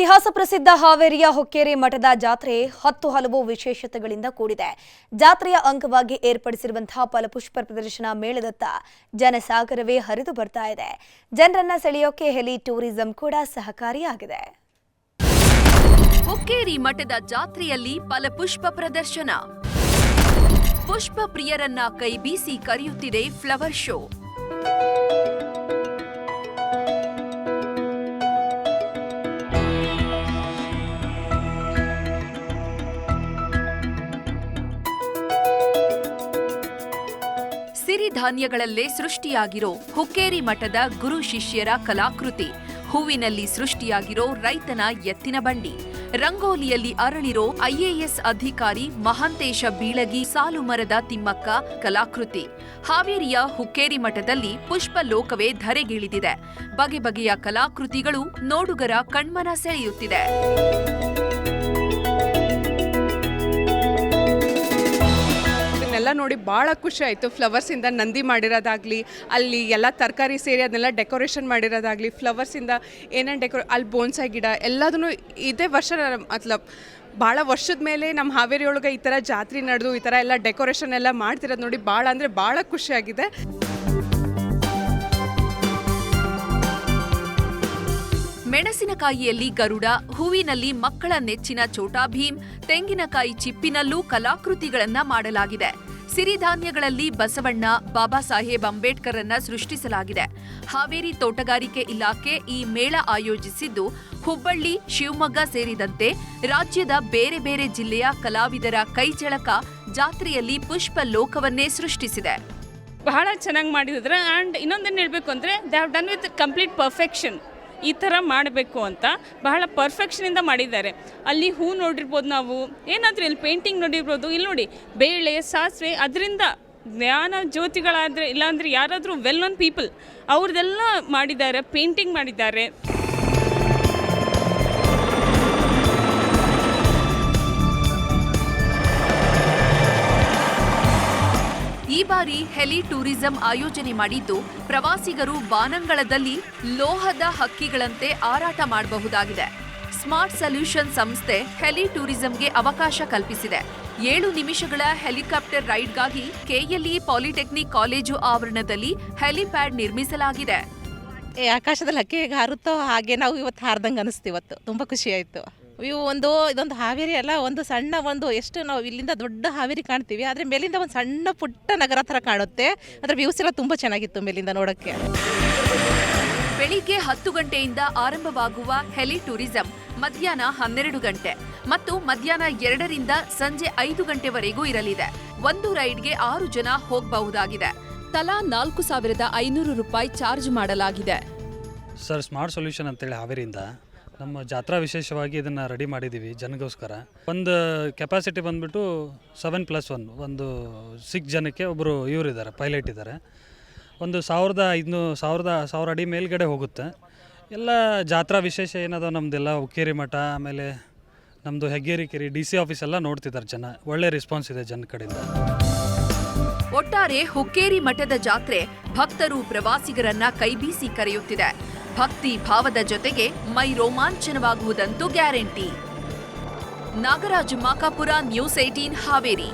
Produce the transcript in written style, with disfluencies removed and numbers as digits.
ಇತಿಹಾಸ ಪ್ರಸಿದ್ಧ ಹಾವೇರಿಯ ಹುಕ್ಕೇರಿ ಮಠದ ಜಾತ್ರೆ 10 ಹಲವು ವಿಶೇಷತೆಗಳಿಂದ ಕೂಡಿದೆ. ಜಾತ್ರೆಯ ಅಂಗವಾಗಿ ಏರ್ಪಡಿಸಿರುವಂತಹ ಫಲಪುಷ್ಪ ಪ್ರದರ್ಶನ ಮೇಳದತ್ತ ಜನಸಾಗರವೇ ಹರಿದು ಬರ್ತಾ ಇದೆ. ಜನರನ್ನ ಸೆಳೆಯೋಕೆ ಹೆಲಿ ಟೂರಿಸಂ ಕೂಡ ಸಹಕಾರಿಯಾಗಿದೆ. ಹುಕ್ಕೇರಿ ಮಠದ ಜಾತ್ರೆಯಲ್ಲಿ ಫಲಪುಷ್ಪ ಪ್ರದರ್ಶನ. ಪುಷ್ಪ ಪ್ರಿಯರನ್ನ ಕೈಬೀಸಿ ಕರೆಯುತ್ತಿದೆ ಫ್ಲವರ್ ಶೋ. ಸಿರಿಧಾನ್ಯಗಳಲ್ಲೇ ಸೃಷ್ಟಿಯಾಗಿರೋ ಹುಕ್ಕೇರಿ ಮಠದ ಗುರು ಶಿಷ್ಯರ ಕಲಾಕೃತಿ, ಹೂವಿನಲ್ಲಿ ಸೃಷ್ಟಿಯಾಗಿರೋ ರೈತನ ಎತ್ತಿನ ಬಂಡಿ, ರಂಗೋಲಿಯಲ್ಲಿ ಅರಳಿರೋ ಐಎಎಸ್ ಅಧಿಕಾರಿ ಮಹಾಂತೇಶ ಬೀಳಗಿ ಸಾಲು ಮರದ ತಿಮ್ಮಕ್ಕ ಕಲಾಕೃತಿ. ಹಾವೇರಿಯ ಹುಕ್ಕೇರಿ ಮಠದಲ್ಲಿ ಪುಷ್ಪ ಲೋಕವೇ ಧರೆಗಿಳಿದಿದೆ. ಬಗೆ ಬಗೆಯ ಕಲಾಕೃತಿಗಳು ನೋಡುಗರ ಕಣ್ಮನ ಸೆಳೆಯುತ್ತಿದೆ. ಎಲ್ಲ ನೋಡಿ ಭಾಳ ಖುಷಿ ಆಯಿತು. ಫ್ಲವರ್ಸಿಂದ ನಂದಿ ಮಾಡಿರೋದಾಗಲಿ, ಅಲ್ಲಿ ಎಲ್ಲ ತರಕಾರಿ ಸೇರಿ ಅದನ್ನೆಲ್ಲ ಡೆಕೋರೇಷನ್ ಮಾಡಿರೋದಾಗಲಿ, ಫ್ಲವರ್ಸಿಂದ ಏನೇನು ಅಲ್ಲಿ ಬೋನ್ಸಾಯಿ ಗಿಡ ಎಲ್ಲದೂ ಇದೇ ವರ್ಷ ಮತ್ಲಬ್ ಭಾಳ ವರ್ಷದ ಮೇಲೆ ನಮ್ಮ ಹಾವೇರಿಯೊಳಗೆ ಈ ಥರ ಜಾತ್ರೆ ನಡೆದು ಈ ಥರ ಎಲ್ಲ ಡೆಕೋರೇಷನ್ ಎಲ್ಲ ಮಾಡ್ತಿರೋದು ನೋಡಿ ಭಾಳ ಅಂದರೆ ಭಾಳ ಖುಷಿಯಾಗಿದೆ. ಮೆಣಸಿನಕಾಯಿಯಲ್ಲಿ ಗರುಡ, ಹೂವಿನಲ್ಲಿ ಮಕ್ಕಳ ನೆಚ್ಚಿನ ಛೋಟಾ ಭೀಮ್, ತೆಂಗಿನಕಾಯಿ ಚಿಪ್ಪಿನಲ್ಲೂ ಕಲಾಕೃತಿಗಳನ್ನ ಮಾಡಲಾಗಿದೆ. ಸಿರಿಧಾನ್ಯಗಳಲ್ಲಿ ಬಸವಣ್ಣ, ಬಾಬಾ ಸಾಹೇಬ್ ಅಂಬೇಡ್ಕರ್ರನ್ನ ಸೃಷ್ಟಿಸಲಾಗಿದೆ. ಹಾವೇರಿ ತೋಟಗಾರಿಕೆ ಇಲಾಖೆ ಈ ಮೇಳ ಆಯೋಜಿಸಿದ್ದು ಹುಬ್ಬಳ್ಳಿ, ಶಿವಮೊಗ್ಗ ಸೇರಿದಂತೆ ರಾಜ್ಯದ ಬೇರೆ ಬೇರೆ ಜಿಲ್ಲೆಯ ಕಲಾವಿದರ ಕೈಚಳಕ ಜಾತ್ರೆಯಲ್ಲಿ ಪುಷ್ಪ ಲೋಕವನ್ನೇ ಸೃಷ್ಟಿಸಿದೆ. ಬಹಳ ಚೆನ್ನಾಗಿ ಮಾಡಿದ್ರೆ. ಆ್ಯಂಡ್ ಇನ್ನೊಂದೇನು ಹೇಳಬೇಕು ಅಂದರೆ they have done with complete perfection. ಈ ಥರ ಮಾಡಬೇಕು ಅಂತ ಬಹಳ ಪರ್ಫೆಕ್ಷನಿಂದ ಮಾಡಿದ್ದಾರೆ. ಅಲ್ಲಿ ಹೂ ನೋಡಿರ್ಬೋದು, ನಾವು ಏನಾದರೂ ಇಲ್ಲಿ ಪೇಂಟಿಂಗ್ ನೋಡಿರ್ಬೋದು. ಇಲ್ಲಿ ನೋಡಿ ಬೇಳೆ, ಸಾಸಿವೆ, ಅದರಿಂದ ಜ್ಞಾನ ಜ್ಯೋತಿಗಳಾದರೆ ಇಲ್ಲಾಂದರೆ ಯಾರಾದರೂ ವೆಲ್ ನೋನ್ ಪೀಪಲ್ ಅವ್ರದ್ದೆಲ್ಲ ಮಾಡಿದ್ದಾರೆ, ಪೇಂಟಿಂಗ್ ಮಾಡಿದ್ದಾರೆ. ಈ ಬಾರಿ ಹೆಲಿ ಟೂರಿಸಂ ಆಯೋಜನೆ ಮಾಡಿದ್ದು ಪ್ರವಾಸಿಗರು ಬಾನಂಗಳದಲ್ಲಿ ಲೋಹದ ಹಕ್ಕಿಗಳಂತೆ ಹಾರಾಟ ಮಾಡಬಹುದಾಗಿದೆ. ಸ್ಮಾರ್ಟ್ ಸೊಲ್ಯೂಷನ್ ಸಂಸ್ಥೆ ಹೆಲಿ ಟೂರಿಸಂಗೆ ಅವಕಾಶ ಕಲ್ಪಿಸಿದೆ. 7 ನಿಮಿಷಗಳ ಹೆಲಿಕಾಪ್ಟರ್ ರೈಡ್ಗಾಗಿ ಕೆಎಲ್ಇ ಪಾಲಿಟೆಕ್ನಿಕ್ ಕಾಲೇಜು ಆವರಣದಲ್ಲಿ ಹೆಲಿಪ್ಯಾಡ್ ನಿರ್ಮಿಸಲಾಗಿದೆ. ಆಕಾಶದಲ್ಲಿ ಹಕ್ಕಿ ಹೇಗೆ ಹಾರುತ್ತೋ ಹಾಗೆ ನಾವು ಇವತ್ತು ಹಾರ್ದಂಗೆ ಅನಿಸ್ತು. ಇವತ್ತು ತುಂಬ ಖುಷಿ ಆಯಿತು. ಇದೊಂದು ಹಾವೇರಿ ಅಲ್ಲ, ಒಂದು ಸಣ್ಣ ಎಷ್ಟು ನಾವು ಇಲ್ಲಿಂದ ದೊಡ್ಡ ಹಾವೇರಿ ಕಾಣ್ತೀವಿ, ಆದರೆ ಮೇಲಿಂದ ಒಂದು ಸಣ್ಣ ಪುಟ್ಟ ನಗರ ಥರ ಕಾಣುತ್ತೆ. ಅದರ ವ್ಯೂಸ್ ಎಲ್ಲ ತುಂಬ ಚೆನ್ನಾಗಿತ್ತು ಮೇಲಿಂದ ನೋಡೋಕ್ಕೆ. ಬೆಳಿಗ್ಗೆ 10 ಗಂಟೆಯಿಂದ ಆರಂಭವಾಗುವ ಹೆಲಿ ಟೂರಿಸಂ ಮಧ್ಯಾಹ್ನ 12 ಗಂಟೆ ಮತ್ತು ಮಧ್ಯಾಹ್ನ 2ರಿಂದ ಸಂಜೆ 5 ಗಂಟೆವರೆಗೂ ಇರಲಿದೆ. ಒಂದು ರೈಡ್ಗೆ 6 ಜನ ಹೋಗಬಹುದಾಗಿದೆ. ತಲಾ 4,500 ರೂಪಾಯಿ ಚಾರ್ಜ್ ಮಾಡಲಾಗಿದೆ. ಸರ್, ಸ್ಮಾರ್ಟ್ ಸೊಲ್ಯೂಷನ್ ಅಂತೇಳಿ ಹಾವೇರಿಯಿಂದ ನಮ್ಮ ಜಾತ್ರಾ ವಿಶೇಷವಾಗಿ ಇದನ್ನು ರೆಡಿ ಮಾಡಿದ್ದೀವಿ ಜನಗೋಸ್ಕರ. ಒಂದು ಕೆಪಾಸಿಟಿ ಬಂದುಬಿಟ್ಟು 7+1, ಒಂದು 6 ಜನಕ್ಕೆ ಒಬ್ಬರು ಇವರಿದ್ದಾರೆ, ಪೈಲಟ್ ಇದ್ದಾರೆ. ಒಂದು 1,500 ಅಡಿ ಮೇಲ್ಗಡೆ ಹೋಗುತ್ತೆ. ಎಲ್ಲ ಜಾತ್ರಾ ವಿಶೇಷ ಏನದ ನಮ್ಮದೆಲ್ಲ ಹುಕ್ಕೇರಿ ಮಠ, ಆಮೇಲೆ ನಮ್ಮದು ಹೆಗ್ಗೇರಿ ಕೆರೆ, DC ಆಫೀಸ್ ಎಲ್ಲ ನೋಡ್ತಿದ್ದಾರೆ ಜನ. ಒಳ್ಳೆ ರೆಸ್ಪಾನ್ಸ್ ಇದೆ ಜನ ಕಡೆಯಿಂದ. ಒಟ್ಟಾರೆ ಹುಕ್ಕೇರಿ ಮಠದ ಜಾತ್ರೆ ಭಕ್ತರು, ಪ್ರವಾಸಿಗರನ್ನ ಕೈಬೀಸಿ ಕರೆಯುತ್ತಿದೆ. ಭಕ್ತಿ ಭಾವದ ಜೊತೆಗೆ ಮೈ ರೋಮಾಂಚನವಾಗುವುದಂತೂ ಗ್ಯಾರಂಟಿ. ನಾಗರಾಜ್ ಮಾಕಾಪುರ, ನ್ಯೂಸ್ 18 ಹಾವೇರಿ.